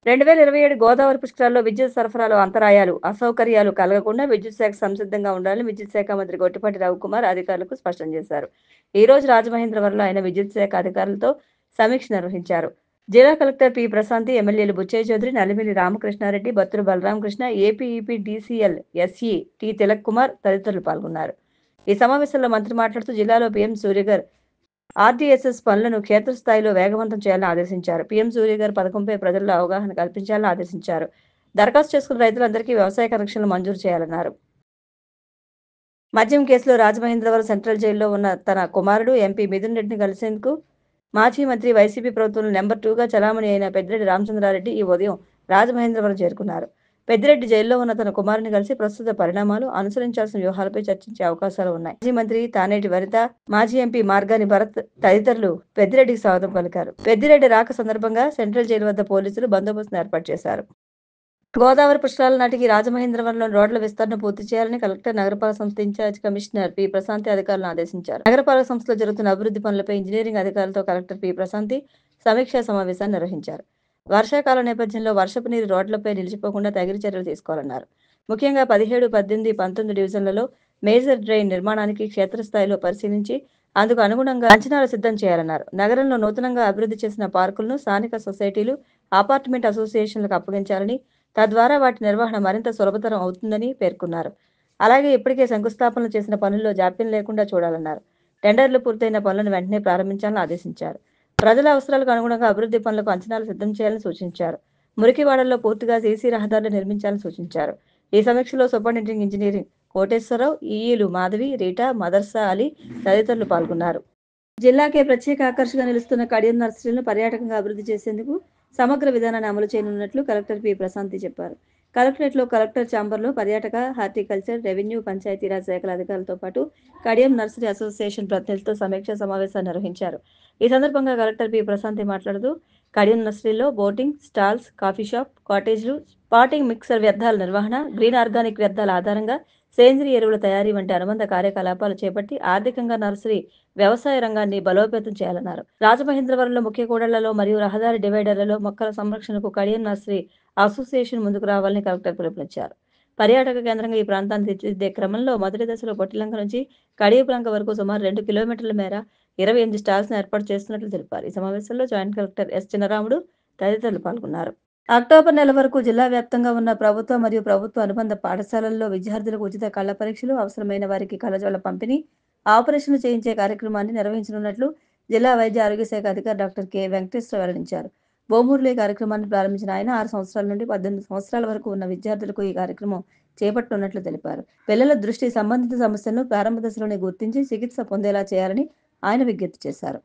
2027 గోదావరి పుష్కరాల్లో విద్యుత్ సరఫరాలో అంతరాయాలు, అసౌకర్యాలు కలగకుండా విద్యుత్ శాఖ సంసిద్ధంగా ఉండాలని విద్యుత్ శాఖ మంత్రి గొట్టిపాటి రవికుమార్ అధికారులకు స్పష్టం చేశారు. ఈ రోజు రాజమహేంద్రవరంలో ఆయన విద్యుత్ శాఖ అధికారులతో సమీక్ష నిర్వహించారు. జిల్లా కలెక్టర్ పి. ప్రశాంతి, ఎమ్మెల్యేలు Buchaiah Chowdary, Nallimilli Ramakrishna Reddy, Battula Balaramakrishna, APEP DCL SE T. Tilak Kumar తదితరులు పాల్గొన్నారు. ఈ సమావేశంలో మంత్రి మాట్లాడుతూ జిల్లాలో పీఎం సూర్యఘర్ ఆర్డీఎస్ఎస్ పనులను క్షేత్రస్థాయిలో వేగవంతం చేయాలని ఆదేశించారు. పీఎం సూర్యఘర్ పథకంపై ప్రజల్లో అవగాహన కల్పించాలని ఆదేశించారు. దరఖాస్తు చేసుకున్న రైతులందరికీ వ్యవసాయ కనెక్షన్లు మంజూరు చేయాలన్నారు. మద్యం కేసులో రాజమహేంద్రవరం సెంట్రల్ జైల్లో ఉన్న తన కుమారుడు ఎంపీ మిథున్ రెడ్డిని కలిసేందుకు మాజీ మంత్రి, వైసీపీ ప్రభుత్వంలో నెంబర్ 2గా చలామణి అయిన పెద్దిరెడ్డి రామచంద్రారెడ్డి ఈ ఉదయం రాజమహేంద్రవరం చేరుకున్నారు. పెద్దిరెడ్డి జైల్లో ఉన్న తన కుమారుని కలిసి ప్రస్తుత పరిణామాలు, అనుసరించాల్సిన వ్యూహాలపై చర్చించే అవకాశాలు ఉన్నాయి. మాజీ మంత్రి తానేటి వనిత, మాజీ ఎంపీ మార్గాని భరత్ తదితరులు పెద్దిరెడ్డికి స్వాగతం పలికారు. పెద్దిరెడ్డి రాక సందర్భంగా సెంట్రల్ జైలు వద్ద పోలీసులు బందోబస్తును ఏర్పాటు చేశారు. గోదావరి పుష్కరాల నాటికి రాజమహేంద్రవరంలో రోడ్ల విస్తరణ పూర్తి చేయాలని కలెక్టర్, నగరపాలక సంస్థ ఇన్ఛార్జ్ కమిషనర్ పి. ప్రశాంతి అధికారులను ఆదేశించారు. నగరపాలక సంస్థలో జరుగుతున్న అభివృద్ధి పనులపై ఇంజనీరింగ్ అధికారులతో కలెక్టర్ పి. ప్రశాంతి సమీక్షా సమావేశాన్ని నిర్వహించారు. వర్షాకాలం నేపథ్యంలో వర్షపు నీరు రోడ్లపై నిలిచిపోకుండా తగిన చర్యలు తీసుకోవాలన్నారు. ముఖ్యంగా 17, 18, 19 డివిజన్లలో మేజర్ డ్రైన్ నిర్మాణానికి క్షేత్రస్థాయిలో పరిశీలించి అందుకు అనుగుణంగా అంచనాలు సిద్ధం చేయాలన్నారు. నగరంలో నూతనంగా అభివృద్ధి చేసిన పార్కులను స్థానిక సొసైటీలు, అపార్ట్మెంట్ అసోసియేషన్లకు అప్పగించాలని, తద్వారా వాటి నిర్వహణ మరింత సులభతరం అవుతుందని పేర్కొన్నారు. అలాగే ఇప్పటికే శంకుస్థాపనలు చేసిన పనుల్లో జాప్యం లేకుండా చూడాలన్నారు. టెండర్లు పూర్తయిన పనులను వెంటనే ప్రారంభించాలని ఆదేశించారు. ప్రజల అవసరాలకు అనుగుణంగా అభివృద్ధి పనులకు అంచనాలు సిద్ధం చేయాలని సూచించారు. మురికివాడల్లో పూర్తిగా సీసీ రహదారులు నిర్మించాలని సూచించారు. ఈ సమీక్షలో సూపరింటెండెంట్ ఇంజనీరింగ్ కోటేశ్వరరావు, ఈఈలు మాధవి, రీటా, మదర్సా అలీ తదితరులు పాల్గొన్నారు. జిల్లాకే ప్రత్యేక ఆకర్షణగా నిలుస్తున్న కడియం నర్సరీలను పర్యాటకంగా అభివృద్ధి చేసేందుకు సమగ్ర విధానాన్ని అమలు చేయనున్నట్లు కలెక్టర్ పి. ప్రశాంతి చెప్పారు. కలెక్టరేట్లో కలెక్టర్ ఛాంబర్లో పర్యాటక, హార్టికల్చర్, రెవెన్యూ, పంచాయతీరాజ్ శాఖల అధికారులతో పాటు కడియం నర్సరీ అసోసియేషన్ ప్రతినిధులతో సమీక్షా సమావేశాన్ని నిర్వహించారు. ఈ సందర్భంగా కలెక్టర్ పి. ప్రశాంతి మాట్లాడుతూ కడియం నర్సరీలో బోటింగ్, స్టాల్స్, కాఫీ షాప్, కాటేజ్లు, స్పాటింగ్, మిక్సర్ వ్యర్థాల నిర్వహణ, గ్రీన్ ఆర్గానిక్ వ్యర్థాల ఆధారంగా సేంద్రియ ఎరువుల తయారీ వంటి అనుబంధ కార్యకలాపాలు చేపట్టి ఆర్థికంగా నర్సరీ వ్యవసాయ రంగాన్ని బలోపేతం చేయాలన్నారు. రాజమహేంద్రవరంలో ముఖ్య కూడళ్లలో మరియు రహదారి డివైడర్లలో మొక్కల సంరక్షణకు కడియం నర్సరీ అసోసియేషన్ ముందుకు రావాలని కలెక్టర్ పిలుపునిచ్చారు. పర్యాటక కేంద్రంగా ఈ ప్రాంతాన్ని తీర్చిదిద్దే క్రమంలో మొదటి దశలో పొట్టిలంక నుంచి కడియపులంక వరకు సుమారు 2 కిలోమీటర్ల మేర 28 స్టాల్స్ను ఏర్పాటు చేస్తున్నట్లు తెలిపారు. ఈ సమావేశంలో జాయింట్ కలెక్టర్ ఎస్. చిన్నరాముడు తదితరులు పాల్గొన్నారు. అక్టోబర్ నెల వరకు జిల్లా వ్యాప్తంగా ఉన్న ప్రభుత్వ మరియు ప్రభుత్వ అనుబంధ పాఠశాలల్లో విద్యార్థులకు ఉచిత కళ్ల పరీక్షలు, అవసరమైన వారికి కళ్లజోళ్ల పంపిణీ, ఆపరేషన్లు చేయించే కార్యక్రమాన్ని నిర్వహించనున్నట్లు జిల్లా వైద్య ఆరోగ్య శాఖ అధికారి డాక్టర్ కె. వెంకటేశ్వర వెల్లడించారు. బోమూరులో ఈ కార్యక్రమాన్ని ప్రారంభించిన ఆయన 6 సంవత్సరాల నుండి 18 సంవత్సరాల వరకు ఉన్న విద్యార్థులకు ఈ కార్యక్రమం చేపట్టనున్నట్లు తెలిపారు. పిల్లల దృష్టి సంబంధిత సమస్యలను ప్రారంభ దశలోనే గుర్తించి చికిత్స పొందేలా చేయాలని ఆయన విజ్ఞప్తి చేశారు.